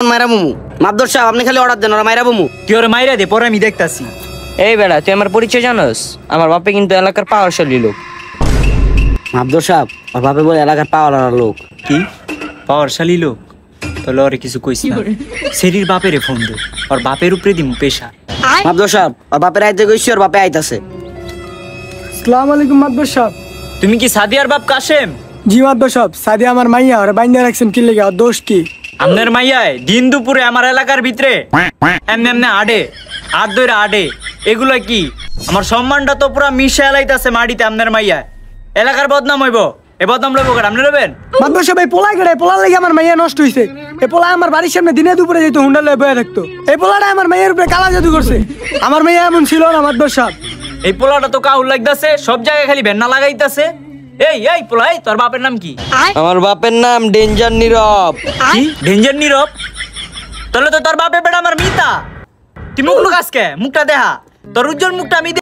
মাইরা বুমু মাদর সাহেব আপনি খালি অর্ডার দেন ওরা মাইরা বুমু। তুই ওরা মাইরা দে, পরে আমি দেখতাছি। এই বেড়া, তুই আমার পরিচয় জানোস? আমার বাপে কিন্তু এলাকার পাওয়ারশালী লোক। মাদর সাহেব ওর বাপে বলে এলাকার পাওয়ার লোক। কি পাওয়ারশালী লোক? তাহলে ওরে কিছু কইস না, সেরির বাপেরে ফোন দে, ওর বাপের উপরে দিমু পেশা। মাদর সাহেব ওর বাপের আইতে কইছি, ওর বাপে আইতাছে। আসসালামু আলাইকুম মাদবর সাহেব। তুমি কি সাদিয়ার বাপ কাশেম? জি মাদবর সাহেব, সাদিয়া আমার মাইয়া, ওরা বাইন্দা রাখছেন কি লেগে? দোষ কি? আপনার মাইয়ায় দিন দুপুরে আমার এলাকার ভিতরে এমনি এমনি আডে, হাত ধরে আডে, এগুলো কি? আমার সম্মানটা তো পুরা মিশে এলাইতাছে মাটিতে। আপনার মাইয়া এলাকার বদনাম হইব, এ বদনাম লইব কার? আপনি লইবেন? মাদবর সাহেব এই পোলা গড়ে পোলা লেগে আমার মাইয়া নষ্ট হইছে। এই পোলা আমার বাড়ির সামনে দিনে দুপুরে যেত হুন্ডা লয়ে বয়ে থাকতো। এই পোলাটা আমার মাইয়ের উপরে কালা জাদু করছে। আমার মাইয়া এমন ছিল না মাদবর সাহেব। এই পোলাটা তো কাউর লাগতাছে, সব জায়গায় খালি ভেন্না লাগাইতাছে। এই পোলা, এই তোর বাপের নাম কি? আমার বাপের নাম ডেঞ্জার নীরব। কি ডেঞ্জার নীরব? তাহলে তো তোর বাপে বেটা আমার মিতা। তুই মুখ লুকাস কে? মুখটা দেখা, তোর উজ্জ্বল মুখটা আমি